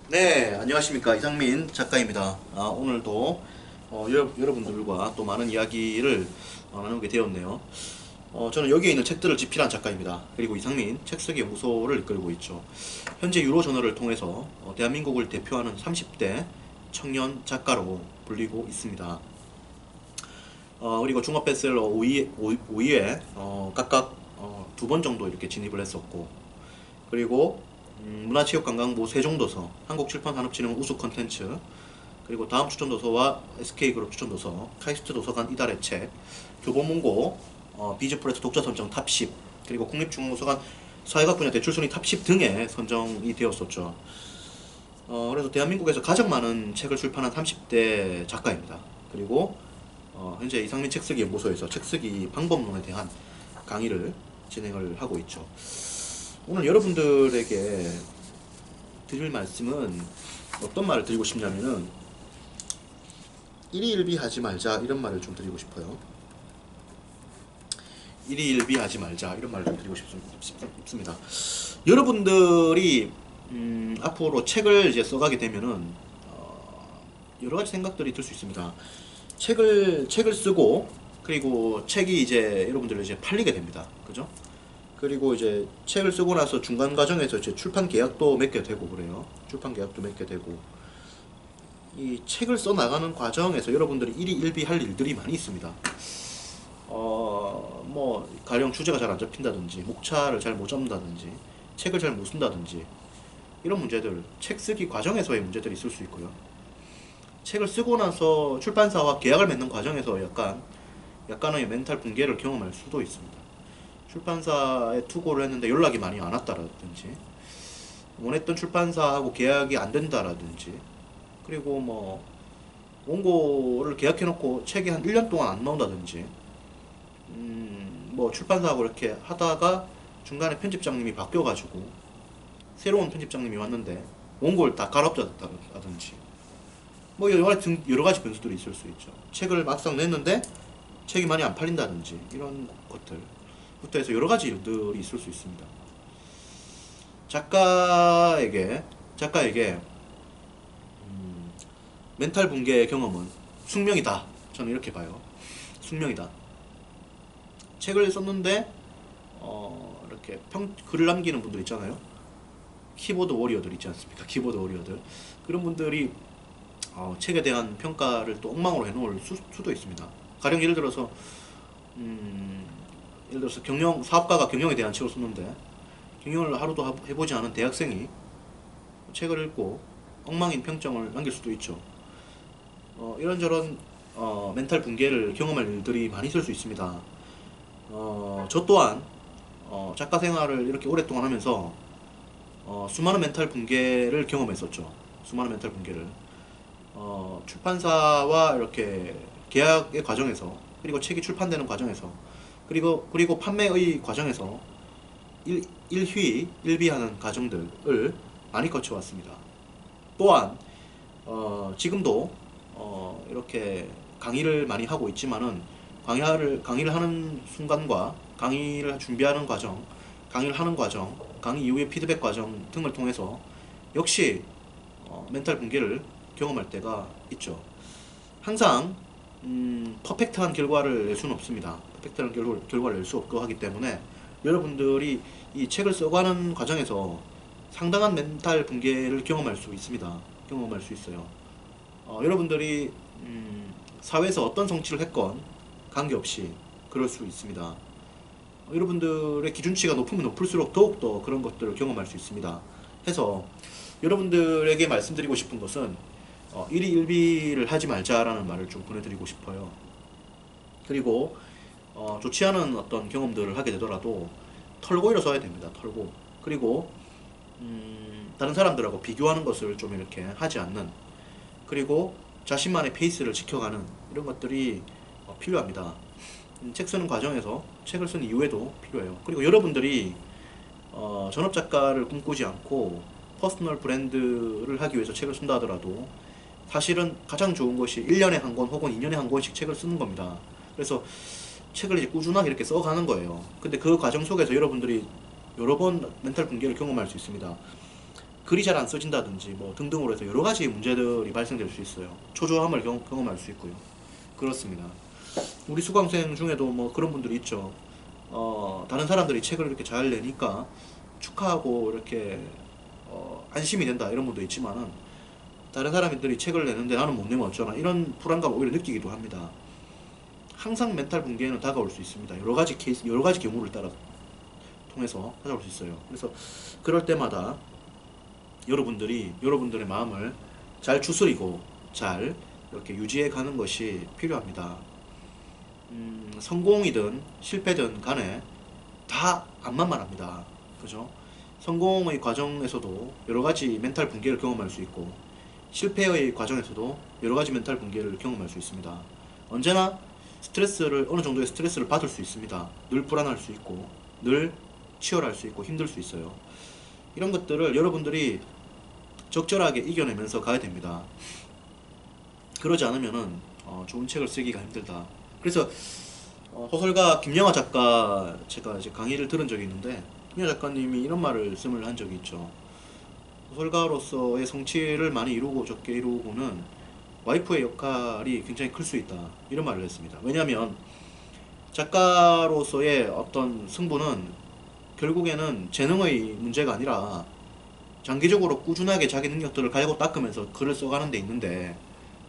네, 안녕하십니까. 이상민 작가입니다. 오늘도 여러분들과 또 많은 이야기를 나누게 되었네요. 저는 여기에 있는 책들을 집필한 작가입니다. 그리고 이상민 책쓰기 연구소를 이끌고 있죠. 현재 유로저널을 통해서 대한민국을 대표하는 30대 청년 작가로 불리고 있습니다. 그리고 종합 베스트셀러 5위에 각각 2번 정도 이렇게 진입을 했었고, 그리고 문화체육관광부 세종도서, 한국출판산업진흥 우수 컨텐츠, 그리고 다음 추천도서와 SK그룹 추천도서, 카이스트 도서관 이달의 책, 교보문고, 비즈프레스 독자선정 탑10, 그리고 국립중앙도서관 사회학 분야 대출순위 탑10 등에 선정이 되었었죠. 그래서 대한민국에서 가장 많은 책을 출판한 30대 작가입니다. 그리고 현재 이상민 책쓰기 연구소에서 책쓰기 방법론에 대한 강의를 진행을 하고 있죠. 오늘 여러분들에게 드릴 말씀은 어떤 말을 드리고 싶냐면은 일희일비 하지 말자 이런 말을 좀 드리고 싶어요. 일희일비 하지 말자 이런 말을 좀 드리고 싶습니다. 여러분들이 앞으로 책을 이제 써가게 되면은 여러 가지 생각들이 들 수 있습니다. 책을 쓰고 그리고 책이 이제 여러분들 이제 팔리게 됩니다. 그죠? 그리고 이제 책을 쓰고 나서 중간 과정에서 이제 출판 계약도 맺게 되고 그래요. 출판 계약도 맺게 되고 이 책을 써 나가는 과정에서 여러분들이 일희일비 할 일들이 많이 있습니다. 뭐 가령 주제가 잘 안 잡힌다든지 목차를 잘 못 잡는다든지 책을 잘 못 쓴다든지 이런 문제들, 책 쓰기 과정에서의 문제들이 있을 수 있고요. 책을 쓰고 나서 출판사와 계약을 맺는 과정에서 약간의 멘탈 붕괴를 경험할 수도 있습니다. 출판사에 투고를 했는데 연락이 많이 안 왔다라든지 원했던 출판사하고 계약이 안 된다라든지 그리고 뭐 원고를 계약해놓고 책이 한 1년 동안 안 나온다든지 뭐 출판사하고 이렇게 하다가 중간에 편집장님이 바뀌어가지고 새로운 편집장님이 왔는데 원고를 다 갈아엎었다든지 뭐 여러 가지 변수들이 있을 수 있죠. 책을 막상 냈는데 책이 많이 안 팔린다든지 이런 것들부터 해서 여러 가지 일들이 있을 수 있습니다. 작가에게 멘탈 붕괴의 경험은 숙명이다. 저는 이렇게 봐요. 숙명이다. 책을 썼는데 이렇게 글을 남기는 분들 있잖아요. 키보드 워리어들 있지 않습니까? 키보드 워리어들 그런 분들이 책에 대한 평가를 또 엉망으로 해놓을 수도 있습니다. 가령 예를 들어서 사업가가 경영에 대한 책을 썼는데 경영을 하루도 해보지 않은 대학생이 책을 읽고 엉망인 평점을 남길 수도 있죠. 이런저런 멘탈 붕괴를 경험할 일들이 많이 있을 수 있습니다. 저 또한 작가 생활을 이렇게 오랫동안 하면서 수많은 멘탈 붕괴를 경험했었죠. 수많은 멘탈 붕괴를 출판사와 이렇게 계약의 과정에서 그리고 책이 출판되는 과정에서 그리고 판매의 과정에서 일희일비하는 과정들을 많이 거쳐왔습니다. 또한 지금도 이렇게 강의를 많이 하고 있지만은 강의를 하는 순간과 강의를 준비하는 과정, 강의를 하는 과정, 강의 이후의 피드백 과정 등을 통해서 역시 멘탈 붕괴를 경험할 때가 있죠. 항상 퍼펙트한 결과를 낼 수는 없습니다. 퍼펙트한 결과를 낼 수 없고 하기 때문에 여러분들이 이 책을 써가는 과정에서 상당한 멘탈 붕괴를 경험할 수 있습니다. 경험할 수 있어요. 여러분들이 사회에서 어떤 성취를 했건 관계없이 그럴 수 있습니다. 여러분들의 기준치가 높으면 높을수록 더욱더 그런 것들을 경험할 수 있습니다. 해서 여러분들에게 말씀드리고 싶은 것은 일희일비를 하지 말자라는 말을 좀 보내드리고 싶어요. 그리고 좋지 않은 어떤 경험들을 하게 되더라도 털고 일어서야 됩니다. 털고 그리고 다른 사람들하고 비교하는 것을 좀 이렇게 하지 않는 그리고 자신만의 페이스를 지켜가는 이런 것들이 필요합니다. 책 쓰는 과정에서 책을 쓴 이후에도 필요해요. 그리고 여러분들이 전업작가를 꿈꾸지 않고 퍼스널 브랜드를 하기 위해서 책을 쓴다 하더라도 사실은 가장 좋은 것이 1년에 한 권 혹은 2년에 한 권씩 책을 쓰는 겁니다. 그래서 책을 이제 꾸준하게 이렇게 써가는 거예요. 근데 그 과정 속에서 여러분들이 여러 번 멘탈 붕괴를 경험할 수 있습니다. 글이 잘 안 써진다든지 뭐 등등으로 해서 여러 가지 문제들이 발생될 수 있어요. 초조함을 경험할 수 있고요. 그렇습니다. 우리 수강생 중에도 뭐 그런 분들이 있죠. 다른 사람들이 책을 이렇게 잘 내니까 축하하고 이렇게 안심이 된다 이런 분도 있지만은, 다른 사람들이 책을 내는데 나는 못 내면 어쩌나 이런 불안감을 오히려 느끼기도 합니다. 항상 멘탈 붕괴는 다가올 수 있습니다. 여러 가지 케이스, 여러 가지 경우를 따라 통해서 찾아올 수 있어요. 그래서 그럴 때마다 여러분들이 여러분들의 마음을 잘 추스리고 잘 이렇게 유지해 가는 것이 필요합니다. 성공이든 실패든 간에 다 안 만만합니다. 그죠? 성공의 과정에서도 여러 가지 멘탈 붕괴를 경험할 수 있고, 실패의 과정에서도 여러 가지 멘탈 붕괴를 경험할 수 있습니다. 언제나 어느 정도의 스트레스를 받을 수 있습니다. 늘 불안할 수 있고, 늘 치열할 수 있고, 힘들 수 있어요. 이런 것들을 여러분들이 적절하게 이겨내면서 가야 됩니다. 그러지 않으면은 좋은 책을 쓰기가 힘들다. 그래서 소설가 김영하 작가, 제가 이제 강의를 들은 적이 있는데, 김영하 작가님이 이런 말씀을 한 적이 있죠. 소설가로서의 성취를 많이 이루고 적게 이루고는 와이프의 역할이 굉장히 클 수 있다, 이런 말을 했습니다. 왜냐하면 작가로서의 어떤 승부는 결국에는 재능의 문제가 아니라 장기적으로 꾸준하게 자기 능력들을 갈고 닦으면서 글을 써가는 데 있는데,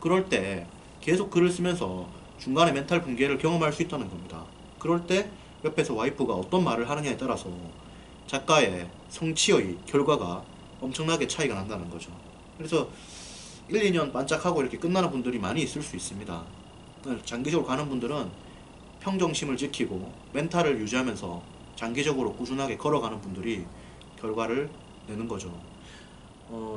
그럴 때 계속 글을 쓰면서 중간에 멘탈 붕괴를 경험할 수 있다는 겁니다. 그럴 때 옆에서 와이프가 어떤 말을 하느냐에 따라서 작가의 성취의 결과가 엄청나게 차이가 난다는 거죠. 그래서 1, 2년 반짝하고 이렇게 끝나는 분들이 많이 있을 수 있습니다. 장기적으로 가는 분들은 평정심을 지키고 멘탈을 유지하면서 장기적으로 꾸준하게 걸어가는 분들이 결과를 내는 거죠.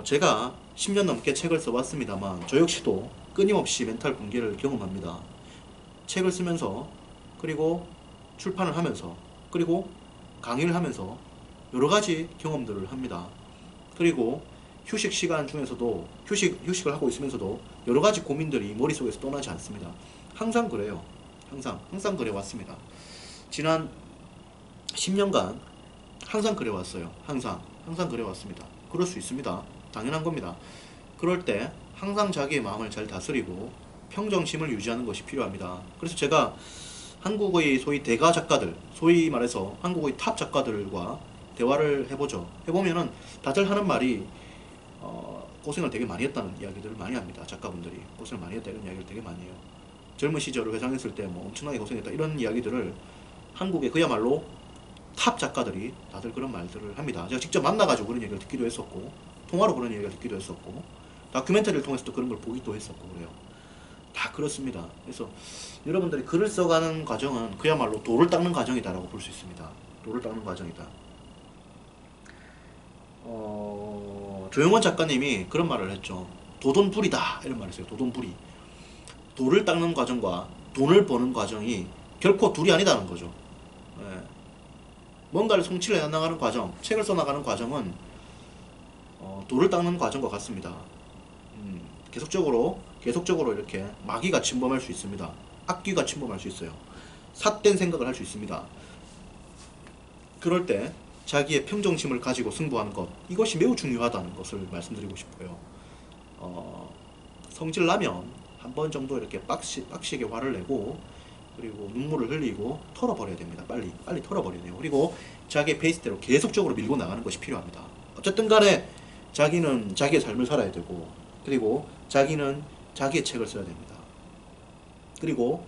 제가 10년 넘게 책을 써봤습니다만, 저 역시도 끊임없이 멘탈 붕괴를 경험합니다. 책을 쓰면서, 그리고 출판을 하면서, 그리고 강의를 하면서 여러 가지 경험들을 합니다. 그리고 휴식 시간 중에서도 휴식을 하고 있으면서도 여러 가지 고민들이 머릿속에서 떠나지 않습니다. 항상 그래요. 항상 그래 왔습니다. 지난 10년간 항상 그래 왔어요. 항상 그래 왔습니다. 그럴 수 있습니다. 당연한 겁니다. 그럴 때 항상 자기의 마음을 잘 다스리고 평정심을 유지하는 것이 필요합니다. 그래서 제가 한국의 소위 대가 작가들, 소위 말해서 한국의 탑 작가들과 대화를 해보죠. 해보면은 다들 하는 말이 고생을 되게 많이 했다는 이야기들을 많이 합니다. 작가분들이 고생을 많이 했다 이런 이야기를 되게 많이 해요. 젊은 시절을 회상했을 때 뭐 엄청나게 고생했다 이런 이야기들을 한국의 그야말로 탑 작가들이 다들 그런 말들을 합니다. 제가 직접 만나가지고 그런 얘기를 듣기도 했었고, 통화로 그런 얘기를 듣기도 했었고, 다큐멘터리를 통해서도 그런 걸 보기도 했었고 그래요. 다 그렇습니다. 그래서 여러분들이 글을 써가는 과정은 그야말로 돌을 닦는 과정이다라고 볼 수 있습니다. 돌을 닦는 과정이다. 조용원 작가님이 그런 말을 했죠. 도돈불이다 이런 말을 했어요. 도돈불이. 돌을 닦는 과정과 돈을 버는 과정이 결코 둘이 아니다는 거죠. 예. 뭔가를 성취를 해나가는 과정, 책을 써나가는 과정은 돌을 닦는 과정과 같습니다. 계속적으로 이렇게 마귀가 침범할 수 있습니다. 악귀가 침범할 수 있어요. 삿된 생각을 할 수 있습니다. 그럴 때 자기의 평정심을 가지고 승부하는 것, 이것이 매우 중요하다는 것을 말씀드리고 싶어요. 성질 나면 한 번 정도 이렇게 빡시게 화를 내고, 그리고 눈물을 흘리고 털어버려야 됩니다. 빨리 털어버려야 돼요. 그리고 자기의 페이스대로 계속적으로 밀고 나가는 것이 필요합니다. 어쨌든 간에 자기는 자기의 삶을 살아야 되고, 그리고 자기는 자기의 책을 써야 됩니다. 그리고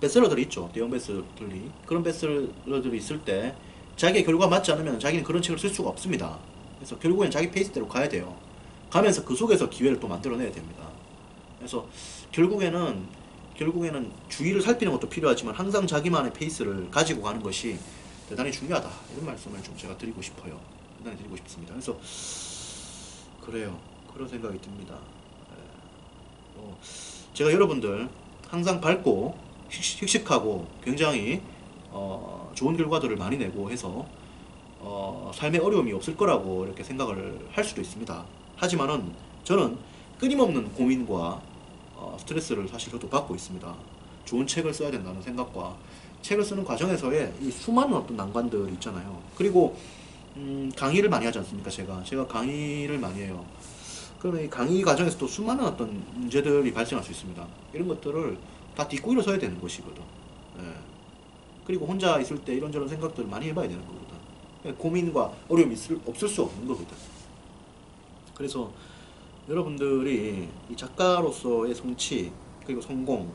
베스트셀러들이 있죠. 대형 베스트셀러들이. 그런 베스트셀러들이 있을 때 자기의 결과가 맞지 않으면 자기는 그런 책을 쓸 수가 없습니다. 그래서 결국엔 자기 페이스대로 가야 돼요. 가면서 그 속에서 기회를 또 만들어내야 됩니다. 그래서 결국에는 주위를 살피는 것도 필요하지만 항상 자기만의 페이스를 가지고 가는 것이 대단히 중요하다, 이런 말씀을 좀 제가 드리고 싶어요. 대단히 드리고 싶습니다. 그래서 그래요. 그런 생각이 듭니다. 제가 여러분들 항상 밝고 씩씩하고 굉장히 좋은 결과들을 많이 내고 해서 삶에 어려움이 없을 거라고 이렇게 생각을 할 수도 있습니다. 하지만은 저는 끊임없는 고민과 스트레스를 사실 저도 받고 있습니다. 좋은 책을 써야 된다는 생각과 책을 쓰는 과정에서의 이 수많은 어떤 난관들 있잖아요. 그리고 강의를 많이 하지 않습니까? 제가 강의를 많이 해요. 그러면 이 강의 과정에서 또 수많은 어떤 문제들이 발생할 수 있습니다. 이런 것들을 다 딛고 일어서야 되는 것이거든. 예. 그리고 혼자 있을 때 이런저런 생각들을 많이 해봐야 되는 거거든. 고민과 어려움이 없을 수 없는 거거든. 그래서 여러분들이 이 작가로서의 성취 그리고 성공,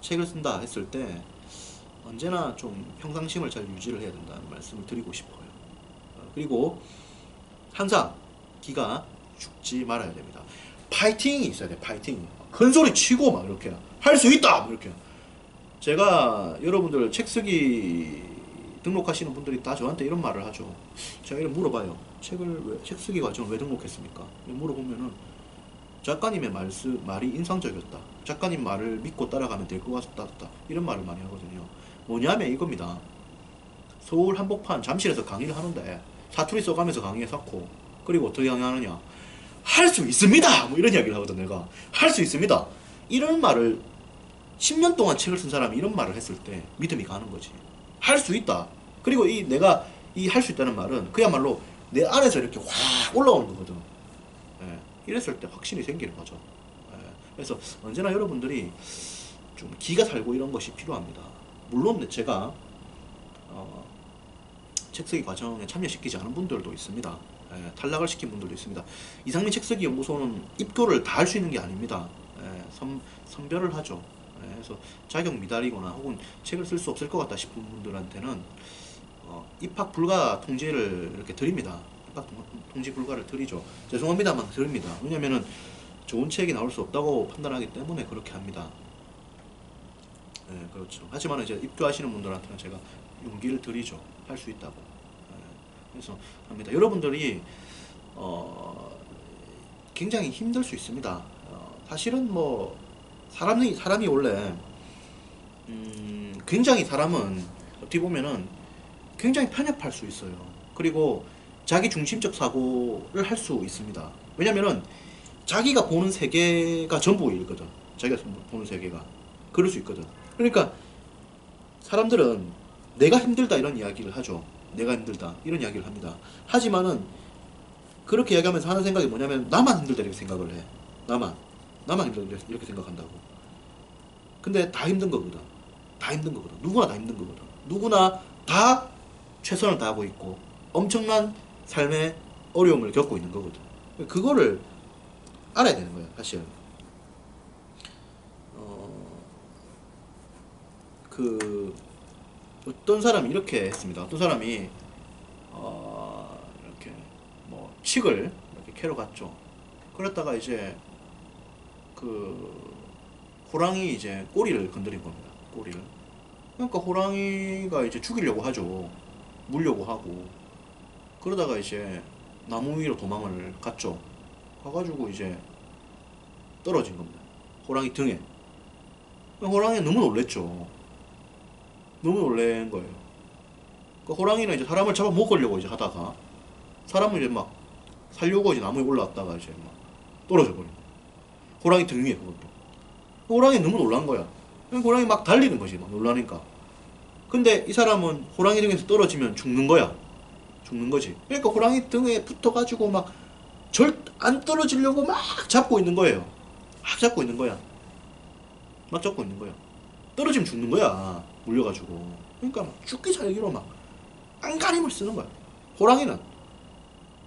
책을 쓴다 했을 때 언제나 좀 평상심을 잘 유지를 해야 된다는 말씀을 드리고 싶어요. 그리고 항상 기가 죽지 말아야 됩니다. 파이팅이 있어야 돼. 파이팅. 큰 소리 치고 막 이렇게 할 수 있다 이렇게. 제가 여러분들 책 쓰기 등록하시는 분들이 다 저한테 이런 말을 하죠. 제가 이런 물어봐요. 책 쓰기 과정을 왜 등록했습니까? 물어보면은 작가님의 말이 인상적이었다. 작가님 말을 믿고 따라가면 될 것 같다. 이런 말을 많이 하거든요. 뭐냐면 이겁니다. 서울 한복판 잠실에서 강의를 하는데 사투리 써가면서 강의해놓고 그리고 어떻게 강의하느냐. 할 수 있습니다! 뭐 이런 이야기를 하거든 내가. 할 수 있습니다. 이런 말을 10년 동안 책을 쓴 사람이 이런 말을 했을 때 믿음이 가는 거지. 할 수 있다. 그리고 내가 이 할 수 있다는 말은 그야말로 내 안에서 이렇게 확 올라오는 거거든. 예, 이랬을 때 확신이 생기는 거죠. 예, 그래서 언제나 여러분들이 좀 기가 살고 이런 것이 필요합니다. 물론 제가 책쓰기 과정에 참여시키지 않은 분들도 있습니다. 예, 탈락을 시킨 분들도 있습니다. 이상민 책쓰기 연구소는 입교를 다 할 수 있는 게 아닙니다. 예, 선별을 하죠. 예, 그래서 자격 미달이거나 혹은 책을 쓸 수 없을 것 같다 싶은 분들한테는 입학 불가 통지를 이렇게 드립니다. 입학 통지 불가를 드리죠. 죄송합니다만 드립니다. 왜냐면은 좋은 책이 나올 수 없다고 판단하기 때문에 그렇게 합니다. 예, 그렇죠. 하지만 이제 입교하시는 분들한테는 제가 용기를 드리죠. 할 수 있다고. 예, 그래서 합니다. 여러분들이 굉장히 힘들 수 있습니다. 사실은 뭐 사람이 원래 굉장히 사람은 어떻게 보면은 굉장히 편협할 수 있어요. 그리고 자기 중심적 사고를 할 수 있습니다. 왜냐면은 자기가 보는 세계가 전부이거든. 자기가 보는 세계가 그럴 수 있거든. 그러니까 사람들은 내가 힘들다 이런 이야기를 하죠. 내가 힘들다 이런 이야기를 합니다. 하지만은 그렇게 이야기하면서 하는 생각이 뭐냐면 나만 힘들다 이렇게 생각을 해. 나만 힘들다 이렇게 생각한다고. 근데 다 힘든 거거든. 다 힘든 거거든. 누구나 다 힘든 거거든. 누구나 다 최선을 다하고 있고 엄청난 삶의 어려움을 겪고 있는 거거든. 그거를 알아야 되는 거야 사실. 어떤 사람이 이렇게 했습니다. 어떤 사람이 이렇게 뭐 칡을 이렇게 캐러 갔죠. 그랬다가 이제 호랑이 이제 꼬리를 건드린 겁니다. 꼬리를. 그러니까 호랑이가 이제 죽이려고 하죠. 물려고 하고. 그러다가 이제 나무 위로 도망을 갔죠. 가가지고 이제 떨어진 겁니다. 호랑이 등에. 호랑이는 너무 놀랬죠. 너무 놀란 거예요. 그 호랑이는 이제 사람을 잡아 먹으려고 이제 하다가 사람을 이제 막 살려고 이제 나무에 올라왔다가 이제 막 떨어져 버린 거예요. 호랑이 등 위에 그것도. 호랑이 너무 놀란 거야. 호랑이 막 달리는 거지 막 놀라니까. 근데 이 사람은 호랑이 등에서 떨어지면 죽는 거야. 죽는 거지. 그러니까 호랑이 등에 붙어가지고 막 안 떨어지려고 막 잡고 있는 거예요. 막 잡고 있는 거야. 막 잡고 있는 거야. 떨어지면 죽는 거야. 물려가지고. 그러니까 막 죽기 살기로 막 안간힘을 쓰는 거야. 호랑이는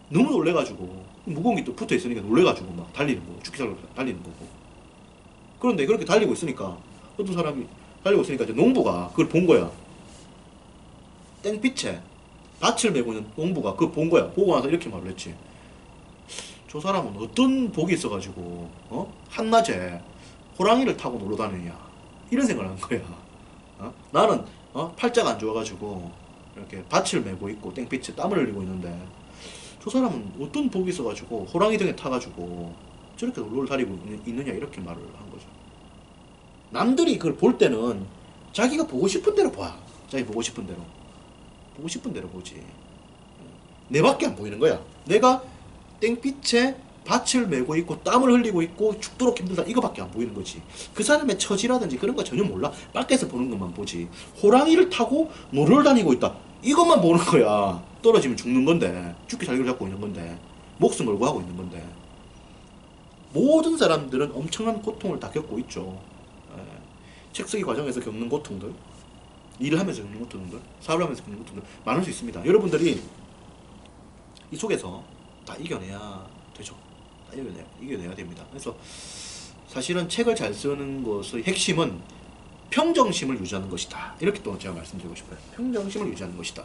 너무 놀래가지고 무거운 게 또 붙어 있으니까 놀래가지고 막 달리는 거고 죽기 살기로 달리는 거고. 그런데 그렇게 달리고 있으니까 어떤 사람이 달리고 있으니까 이제 농부가 그걸 본 거야. 땡빛에 밭을 메고 있는 농부가 그걸 본 거야. 보고 나서 이렇게 말을 했지. 저 사람은 어떤 복이 있어가지고 한낮에 호랑이를 타고 놀러 다니냐 이런 생각을 한 거야. 나는 팔자가 안 좋아가지고 이렇게 밭을 메고 있고 땡빛에 땀을 흘리고 있는데 저 사람은 어떤 복이 있어가지고 호랑이 등에 타가지고 저렇게 놀러 다니고 있느냐 이렇게 말을 한 거죠. 남들이 그걸 볼 때는 자기가 보고 싶은 대로 봐. 자기 보고 싶은 대로 보지. 내밖에 안 보이는 거야. 내가 땡빛에 밭을 메고 있고 땀을 흘리고 있고 죽도록 힘들다 이거밖에 안 보이는 거지. 그 사람의 처지라든지 그런 거 전혀 몰라. 밖에서 보는 것만 보지. 호랑이를 타고 놀러 다니고 있다 이것만 보는 거야. 떨어지면 죽는 건데, 죽기 살기를 잡고 있는 건데, 목숨 걸고 하고 있는 건데, 모든 사람들은 엄청난 고통을 다 겪고 있죠. 예. 책 쓰기 과정에서 겪는 고통들, 일을 하면서 겪는 고통들, 사업을 하면서 겪는 고통들 많을 수 있습니다. 여러분들이 이 속에서 다 이겨내야 되죠. 다 이겨내야 됩니다. 그래서 사실은 책을 잘 쓰는 것의 핵심은 평정심을 유지하는 것이다. 이렇게 또 제가 말씀드리고 싶어요. 평정심을 유지하는 것이다.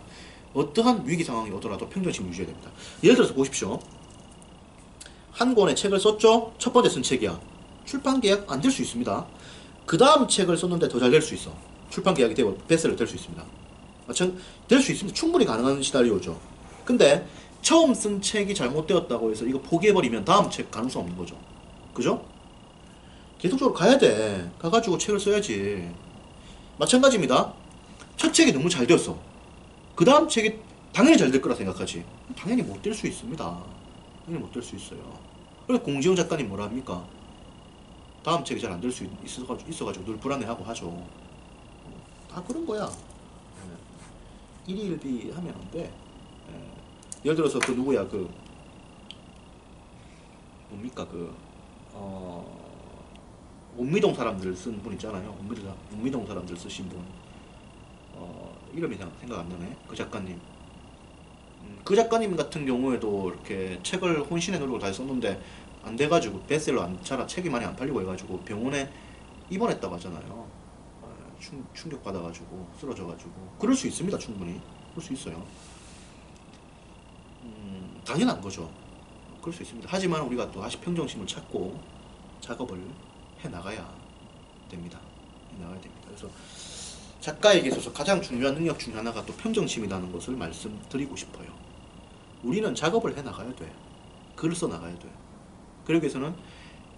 어떠한 위기 상황이 오더라도 평정심을 유지해야 됩니다. 예를 들어서 보십시오. 한 권의 책을 썼죠? 첫 번째 쓴 책이야. 출판 계약 안 될 수 있습니다. 그 다음 책을 썼는데 더 잘 될 수 있어. 출판 계약이 되고 베스트셀러 될 수 있습니다. 될 수 있습니다. 충분히 가능한 시나리오죠. 근데 처음 쓴 책이 잘못되었다고 해서 이거 포기해버리면 다음 책 가능성 없는 거죠. 그죠? 계속적으로 가야 돼. 가가지고 책을 써야지. 마찬가지입니다. 첫 책이 너무 잘 되었어. 그 다음 책이 당연히 잘 될 거라 생각하지. 당연히 못 될 수 있습니다. 당연히 못 될 수 있어요. 그래서 공지영 작가님 뭐라 합니까? 다음 책이 잘 안 될 수 있어가지고 늘 불안해하고 하죠. 다 그런 거야. 일일비 하면 안 돼. 예를 들어서 그 누구야, 그 뭡니까, 그 옥미동 사람들 쓴 분 있잖아요. 옥미동 사람들 쓰신 분. 이름이 생각 안 나네. 그 작가님. 그 작가님 같은 경우에도 이렇게 책을 혼신의 노력을 다해 썼는데 안 돼가지고 베스트셀러 안 차라 책이 많이 안 팔리고 해가지고 병원에 입원했다고 하잖아요. 충격 받아가지고 쓰러져가지고. 그럴 수 있습니다. 충분히 그럴 수 있어요. 당연한 거죠. 그럴 수 있습니다. 하지만 우리가 또 다시 평정심을 찾고 작업을 해 나가야 됩니다. 그래서 작가에게 있어서 가장 중요한 능력 중 하나가 또 평정심이라는 것을 말씀드리고 싶어요. 우리는 작업을 해 나가야 돼. 글을 써 나가야 돼. 그러기 위해서는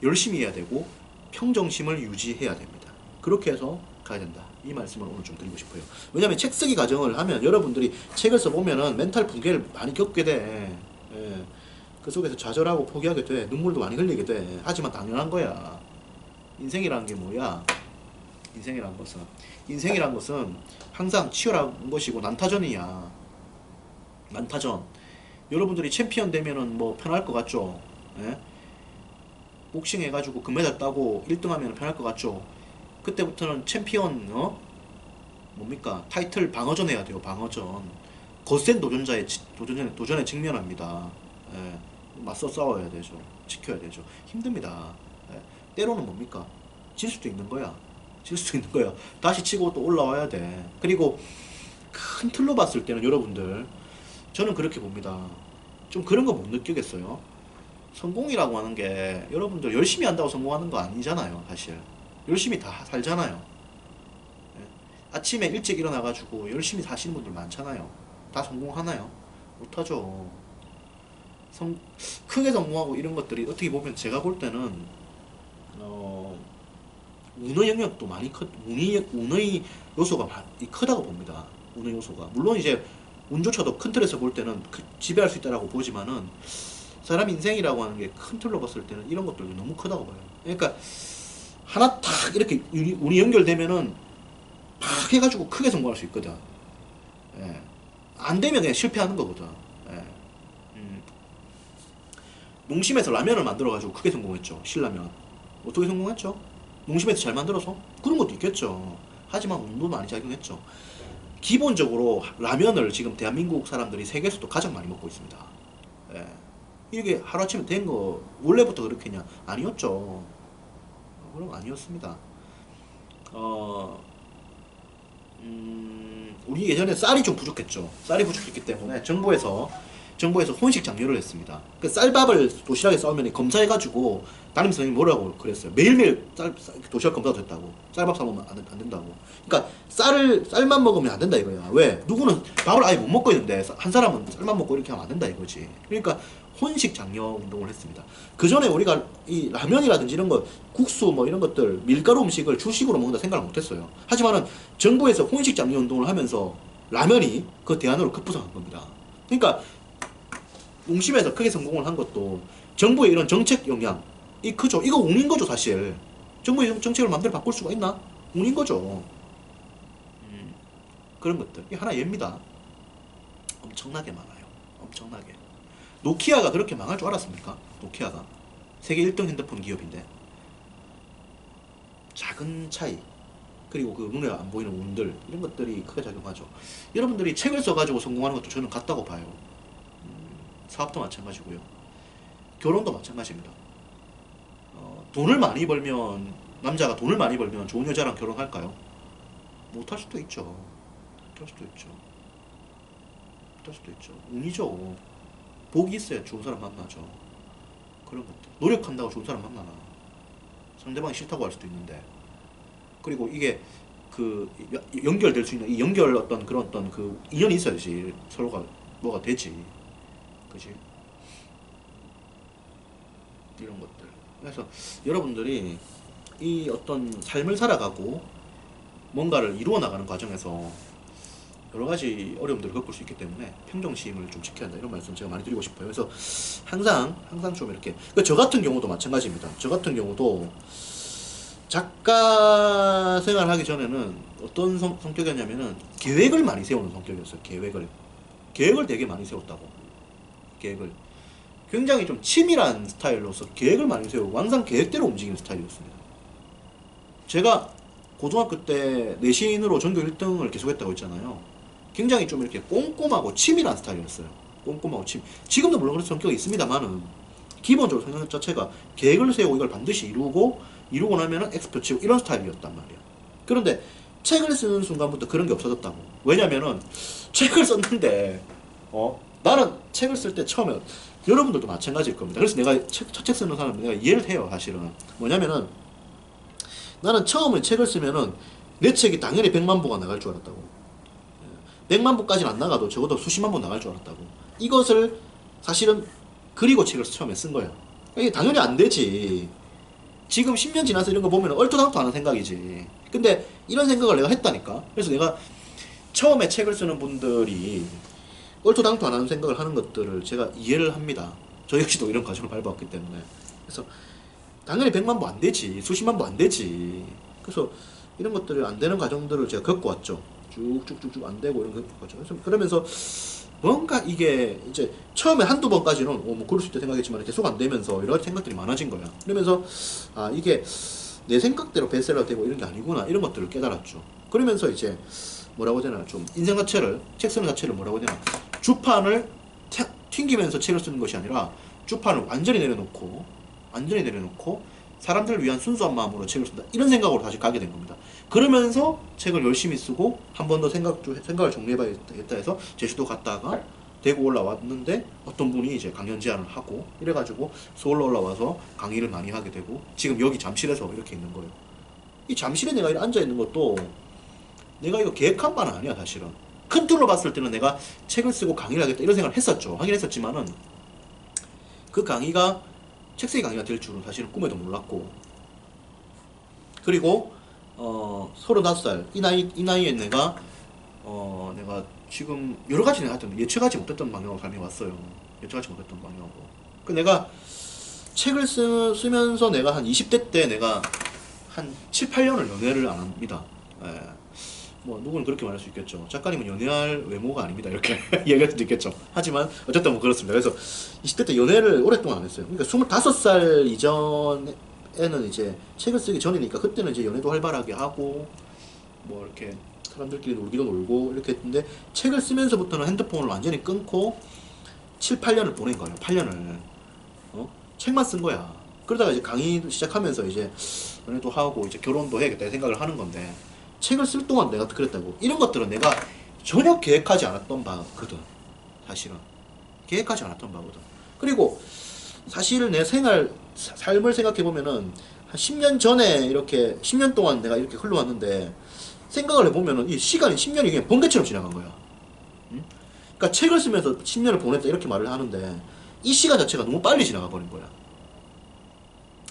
열심히 해야 되고 평정심을 유지해야 됩니다. 그렇게 해서 가야 된다. 이 말씀을 오늘 좀 드리고 싶어요. 왜냐하면 책 쓰기 과정을 하면 여러분들이 책을 써보면은 멘탈 붕괴를 많이 겪게 돼. 그 속에서 좌절하고 포기하게 돼. 눈물도 많이 흘리게 돼. 하지만 당연한 거야. 인생이라는 게 뭐야? 인생이란 것은 항상 치열한 것이고 난타전이야. 난타전. 여러분들이 챔피언 되면은 뭐 편할 것 같죠? 예? 복싱 해가지고 금메달 따고 1등 하면 편할 것 같죠? 그때부터는 챔피언, 뭡니까? 타이틀 방어전 해야 돼요, 방어전. 거센 도전에 직면합니다. 예. 맞서 싸워야 되죠. 지켜야 되죠. 힘듭니다. 예. 때로는 뭡니까? 질 수도 있는 거야. 다시 치고 또 올라와야 돼. 그리고 큰 틀로 봤을 때는 여러분들, 저는 그렇게 봅니다. 좀 그런 거 못 느끼겠어요? 성공이라고 하는 게 여러분들 열심히 한다고 성공하는 거 아니잖아요. 사실 열심히 다 살잖아요. 아침에 일찍 일어나가지고 열심히 사시는 분들 많잖아요. 다 성공하나요? 못하죠. 크게 성공하고 이런 것들이 어떻게 보면 제가 볼 때는 운의 영역도 많이 운의 요소가 많이 크다고 봅니다. 운의 요소가. 물론 이제 운조차도 큰 틀에서 볼 때는 지배할 수 있다고 보지만은 사람 인생이라고 하는 게 큰 틀로 봤을 때는 이런 것들도 너무 크다고 봐요. 그러니까 하나 탁 이렇게 운이 연결되면은 팍 해가지고 크게 성공할 수 있거든. 예. 안 되면 그냥 실패하는 거거든. 예. 농심에서 라면을 만들어가지고 크게 성공했죠. 신라면. 어떻게 성공했죠? 농심에서 잘 만들어서? 그런 것도 있겠죠. 하지만 운도 많이 작용했죠. 기본적으로 라면을 지금 대한민국 사람들이 세계에서도 가장 많이 먹고 있습니다. 예. 이게 하루아침에 된 거 원래부터 그렇겠냐? 아니었죠. 그런 거 아니었습니다. 우리 예전에 쌀이 좀 부족했죠. 쌀이 부족했기 때문에 정부에서 혼식 장려를 했습니다. 그 쌀밥을 도시락에 싸우면 검사해가지고 담임 선생님이 뭐라고 그랬어요. 매일매일 도시락 검사도 했다고. 쌀밥 사먹으면 안 된다고. 그러니까 쌀만 먹으면 안 된다 이거야. 왜? 누구는 밥을 아예 못 먹고 있는데 한 사람은 쌀만 먹고 이렇게 하면 안 된다 이거지. 그러니까 혼식 장려 운동을 했습니다. 그 전에 우리가 이 라면이라든지 이런 거, 국수 뭐 이런 것들, 밀가루 음식을 주식으로 먹는다 생각을 못 했어요. 하지만은 정부에서 혼식 장려 운동을 하면서 라면이 그 대안으로 급부상한 겁니다. 그러니까 농심에서 크게 성공을 한 것도 정부의 이런 정책 영향, 이 크죠. 이거 운인 거죠, 사실. 정부의 정책을 마음대로 바꿀 수가 있나? 운인 거죠. 그런 것들. 이게 하나 예입니다. 엄청나게 많아요. 엄청나게. 노키아가 그렇게 망할 줄 알았습니까? 노키아가 세계 1등 핸드폰 기업인데. 작은 차이, 그리고 그 눈에 안 보이는 운들, 이런 것들이 크게 작용하죠. 여러분들이 책을 써가지고 성공하는 것도 저는 같다고 봐요. 사업도 마찬가지고요. 결혼도 마찬가지입니다. 돈을 많이 벌면, 남자가 돈을 많이 벌면 좋은 여자랑 결혼할까요? 못할 수도 있죠. 못할 수도 있죠. 못할 수도 있죠. 운이죠. 복이 있어야 좋은 사람 만나죠. 그런 것들. 노력한다고 좋은 사람 만나나. 상대방이 싫다고 할 수도 있는데. 그리고 이게 그 연결될 수 있는 이 연결 어떤 그런 어떤 그 인연이 있어야지 서로가 뭐가 되지. 그지? 이런 것들. 그래서 여러분들이 이 어떤 삶을 살아가고 뭔가를 이루어 나가는 과정에서 여러 가지 어려움들을 겪을 수 있기 때문에 평정심을 좀 지켜야 한다, 이런 말씀 제가 많이 드리고 싶어요. 그래서 항상 좀 이렇게, 저 같은 경우도 마찬가지입니다. 저 같은 경우도 작가 생활하기 전에는 어떤 성격이었냐면은 계획을 많이 세우는 성격이었어요. 계획을 되게 많이 세웠다고. 계획을 굉장히 좀 치밀한 스타일로서 계획을 많이 세우고 항상 계획대로 움직이는 스타일이었습니다. 제가 고등학교 때 내신으로 전교 1등을 계속했다고 했잖아요. 굉장히 좀 이렇게 꼼꼼하고 치밀한 스타일이었어요. 꼼꼼하고 지금도 물론 그런 성격이 있습니다만은 기본적으로 성격 자체가 계획을 세우고 이걸 반드시 이루고 나면은 엑스표 치고 이런 스타일이었단 말이야. 그런데 책을 쓰는 순간부터 그런 게 없어졌다고. 왜냐면은 책을 썼는데 나는 책을 쓸 때 처음에, 여러분들도 마찬가지일 겁니다. 그래서 내가 첫 책 쓰는 사람 내가 이해를 해요. 사실은 뭐냐면은 나는 처음에 책을 쓰면은 내 책이 당연히 100만 부가 나갈 줄 알았다고. 100만 부까지는 안 나가도 적어도 수십만 부 나갈 줄 알았다고. 이것을 사실은 그리고 책을 처음에 쓴 거야. 이게 당연히 안 되지. 지금 10년 지나서 이런 거 보면 얼토당토 하는 생각이지. 근데 이런 생각을 내가 했다니까. 그래서 내가 처음에 책을 쓰는 분들이 얼토당토 안 하는 생각을 하는 것들을 제가 이해를 합니다. 저 역시도 이런 과정을 밟아왔기 때문에. 그래서 당연히 100만 부 안 되지. 수십만 부 안 되지. 그래서 이런 것들이 안 되는 과정들을 제가 겪어왔죠. 쭉쭉쭉쭉 안 되고 이런 거 겪었죠. 그래서 그러면서 뭔가 이게 이제 처음에 한두 번까지는 뭐 그럴 수 있다 생각했지만 계속 안 되면서 여러 가지 생각들이 많아진 거야. 그러면서 이게 내 생각대로 베스트셀러 되고 이런 게 아니구나, 이런 것들을 깨달았죠. 그러면서 이제 뭐라고 해야 되나, 좀 인생 자체를, 책 쓰는 자체를 뭐라고 해야 되나, 주판을 튕기면서 책을 쓰는 것이 아니라 주판을 완전히 내려놓고 사람들을 위한 순수한 마음으로 책을 쓴다, 이런 생각으로 다시 가게 된 겁니다. 그러면서 책을 열심히 쓰고 한 번 더 생각을 정리해봐야겠다 해서 제주도 갔다가 대구 올라왔는데 어떤 분이 이제 강연 제안을 하고 이래가지고 서울로 올라와서 강의를 많이 하게 되고 지금 여기 잠실에서 이렇게 있는 거예요. 이 잠실에 내가 앉아 있는 것도 내가 이거 계획한 바는 아니야. 사실은 큰 틀로 봤을 때는 내가 책을 쓰고 강의를 하겠다 이런 생각을 했었죠. 하긴 했었지만은 그 강의가 책쓰기 강의가 될 줄은 사실은 꿈에도 몰랐고, 그리고 35살 이 나이에 내가 지금 여러 가지 내가 하여튼 예측하지 못했던 방향으로 삶이 왔어요. 예측하지 못했던 방향으로. 그 내가 책을 쓰면서 내가 한 20대 때 내가 한 7, 8년을 연애를 안 합니다. 예. 뭐 누구는 그렇게 말할 수 있겠죠. 작가님은 연애할 외모가 아닙니다, 이렇게 얘기할 수도 있겠죠. 하지만 어쨌든 뭐 그렇습니다. 그래서 20대 때 연애를 오랫동안 안 했어요. 그러니까 25살 이전에는 이제 책을 쓰기 전이니까 그때는 이제 연애도 활발하게 하고 뭐 이렇게 사람들끼리 놀기도 놀고 이렇게 했는데, 책을 쓰면서부터는 핸드폰을 완전히 끊고 7, 8년을 보낸 거예요. 8년을 책만 쓴 거야. 그러다가 이제 강의 시작하면서 이제 연애도 하고 이제 결혼도 해야겠다 생각을 하는 건데, 책을 쓸 동안 내가 그랬다고. 이런 것들은 내가 전혀 계획하지 않았던 바거든. 사실은 계획하지 않았던 바거든. 그리고 사실 내 삶을 생각해보면은 한 10년 전에 이렇게 10년 동안 내가 이렇게 흘러왔는데, 생각을 해보면은 이 시간이 10년이 그냥 번개처럼 지나간 거야. 응? 그러니까 책을 쓰면서 10년을 보냈다 이렇게 말을 하는데, 이 시간 자체가 너무 빨리 지나가 버린 거야.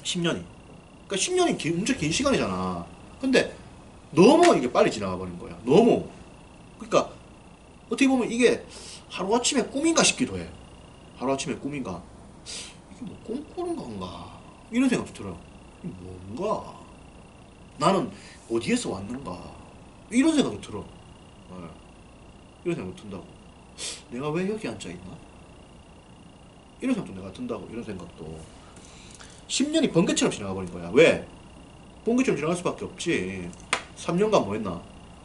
10년이. 그러니까 10년이 엄청 긴 시간이잖아. 근데 너무 이게 빨리 지나가 버린 거야. 너무. 그러니까 어떻게 보면 이게 하루아침에 꿈인가 싶기도 해. 하루아침에 꿈인가. 이게 뭐 꿈꾸는 건가, 이런 생각도 들어요. 이게 뭔가, 나는 어디에서 왔는가, 이런 생각도 들어. 네. 이런 생각도 든다고. 내가 왜 여기 앉아있나? 이런 생각도 내가 든다고. 이런 생각도. 10년이 번개처럼 지나가버린 거야. 왜? 번개처럼 지나갈 수밖에 없지. 3년간 뭐 했나?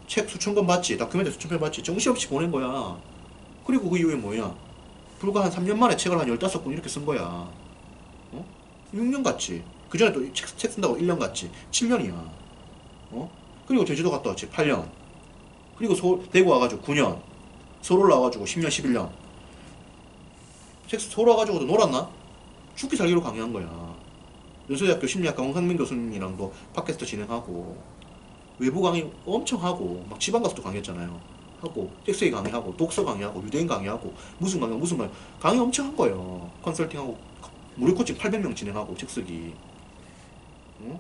책 수천 권 봤지. 다큐멘터리 수천 편 봤지. 정신없이 보낸 거야. 그리고 그 이후에 뭐야? 불과 한 3년 만에 책을 한 15권 이렇게 쓴 거야. 어? 6년 갔지. 그 전에 또 책 쓴다고 1년 갔지. 7년이야. 어? 그리고 제주도 갔다 왔지. 8년. 그리고 대구 와가지고 9년. 서울 올라와가지고 10년, 11년. 서울 와가지고도 놀았나? 죽기 살기로 강의한 거야. 연세대학교 심리학과 홍상민 교수님이랑도 팟캐스트 진행하고, 외부 강의 엄청 하고, 막 지방 가서도 강의했잖아요. 하고, 텍스웨이 강의하고, 독서 강의하고, 유대인 강의하고, 무슨 강의 엄청 한 거예요. 컨설팅하고, 무료 코칭 800명 진행하고, 책 쓰기. 어?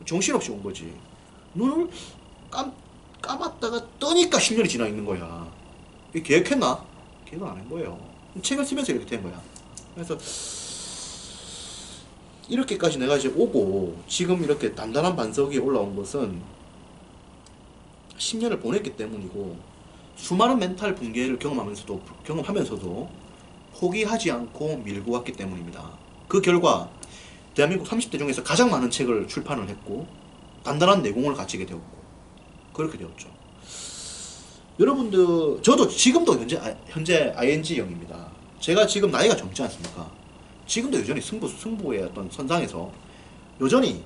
정신없이 온 거지. 눈을 까맣다가 떠니까 10년이 지나 있는 거야. 이 계획했나? 계획을 안 한 거예요. 책을 쓰면서 이렇게 된 거야. 그래서 이렇게까지 내가 이제 오고 지금 이렇게 단단한 반석 위에 올라온 것은 10년을 보냈기 때문이고, 수많은 멘탈 붕괴를 경험하면서도 포기하지 않고 밀고 왔기 때문입니다. 그 결과 대한민국 30대 중에서 가장 많은 책을 출판을 했고, 단단한 내공을 갖추게 되었고, 그렇게 되었죠. 여러분들, 저도 지금도 현재 ING형입니다. 제가 지금 나이가 젊지 않습니까? 지금도 여전히 승부의 어떤 선상에서 여전히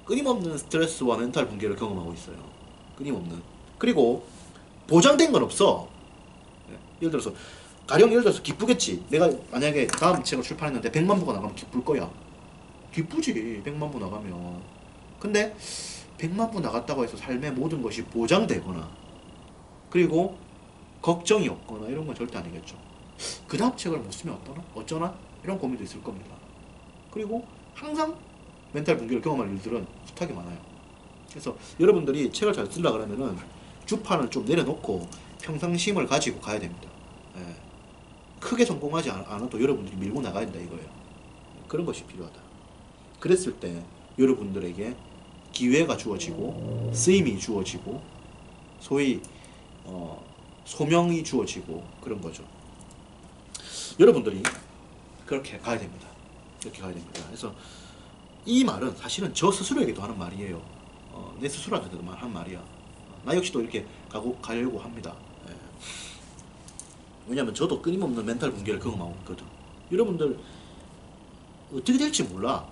끊임없는 스트레스와 멘탈 붕괴를 경험하고 있어요. 끊임없는. 그리고 보장된 건 없어. 예를 들어서 기쁘겠지. 내가 만약에 다음 책을 출판했는데 100만 부가 나가면 기쁠 거야. 기쁘지. 100만 부 나가면. 근데 100만 부 나갔다고 해서 삶의 모든 것이 보장되거나, 그리고 걱정이 없거나 이런 건 절대 아니겠죠. 그 다음 책을 못 쓰면 어쩌나? 이런 고민도 있을 겁니다. 그리고 항상 멘탈 붕괴를 경험할 일들은 숱하게 많아요. 그래서 여러분들이 책을 잘 쓰려고 하면은 주판을 좀 내려놓고 평상심을 가지고 가야 됩니다. 예. 크게 성공하지 않아도 여러분들이 밀고 나가야 된다 이거예요. 그런 것이 필요하다. 그랬을 때 여러분들에게 기회가 주어지고, 쓰임이 주어지고, 소위 소명이 주어지고, 그런 거죠. 여러분들이 그렇게 가야 됩니다. 이렇게 가야 됩니다. 그래서 이 말은 사실은 저 스스로에게도 하는 말이에요. 내 스스로한테도 하는 말이야. 나 역시도 이렇게 가려고 합니다. 예. 왜냐면 저도 끊임없는 멘탈 붕괴를 경험하고 있거든. 여러분들 어떻게 될지 몰라.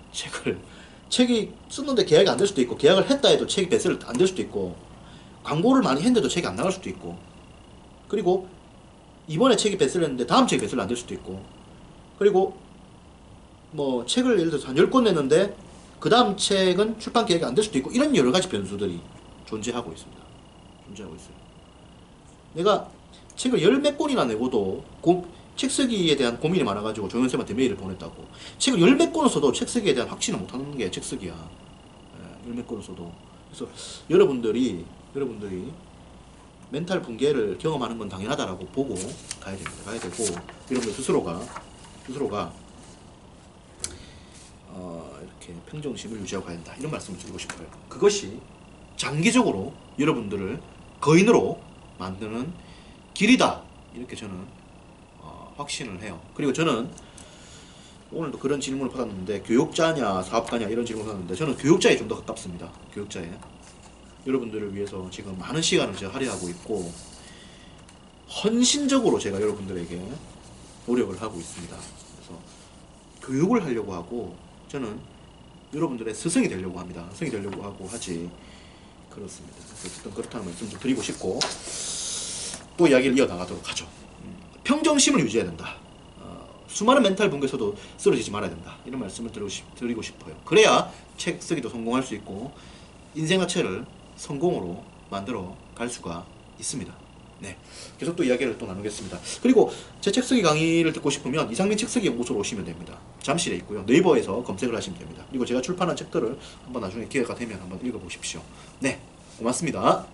책이 쓰는데 계약이 안 될 수도 있고, 계약을 했다 해도 책이 베스트셀러 안 될 수도 있고, 광고를 많이 했는데도 책이 안 나갈 수도 있고, 그리고 이번에 책이 베스트셀러였는데 다음 책이 베스트셀러 안 될 수도 있고, 그리고 뭐 책을 예를 들어서 한 10권 냈는데 그 다음 책은 출판 계획이 안 될 수도 있고, 이런 여러 가지 변수들이 존재하고 있습니다. 존재하고 있어요. 내가 책을 열 몇 권이나 내고도 책 쓰기에 대한 고민이 많아가지고 조현쌤한테 메일을 보냈다고. 책을 열 몇 권을 써도 책 쓰기에 대한 확신을 못하는 게 책 쓰기야. 열 몇 권을 써도. 그래서 여러분들이 멘탈 붕괴를 경험하는 건 당연하다라고 보고 가야 됩니다. 가야 되고, 여러분들 스스로가 이렇게 평정심을 유지하고 가야 된다. 이런 말씀을 드리고 싶어요. 그것이 장기적으로 여러분들을 거인으로 만드는 길이다. 이렇게 저는 확신을 해요. 그리고 저는 오늘도 그런 질문을 받았는데, 교육자냐 사업가냐 이런 질문을 받았는데, 저는 교육자에 좀 더 가깝습니다. 교육자에. 여러분들을 위해서 지금 많은 시간을 제가 할애하고 있고, 헌신적으로 제가 여러분들에게 노력을 하고 있습니다. 그래서 교육을 하려고 하고, 저는 여러분들의 스승이 되려고 합니다. 스승이 되려고 하고 하지. 그렇습니다. 그래서 어쨌든 그렇다는 말씀 좀 드리고 싶고, 또 이야기를 이어나가도록 하죠. 평정심을 유지해야 된다. 수많은 멘탈 붕괴에서도 쓰러지지 말아야 된다. 이런 말씀을 드리고 싶어요. 그래야 책 쓰기도 성공할 수 있고, 인생 자체를 성공으로 만들어 갈 수가 있습니다. 네, 계속 또 이야기를 또 나누겠습니다. 그리고 제 책 쓰기 강의를 듣고 싶으면 이상민 책쓰기 연구소로 오시면 됩니다. 잠실에 있고요. 네이버에서 검색을 하시면 됩니다. 그리고 제가 출판한 책들을 한번 나중에 기회가 되면 한번 읽어보십시오. 네, 고맙습니다.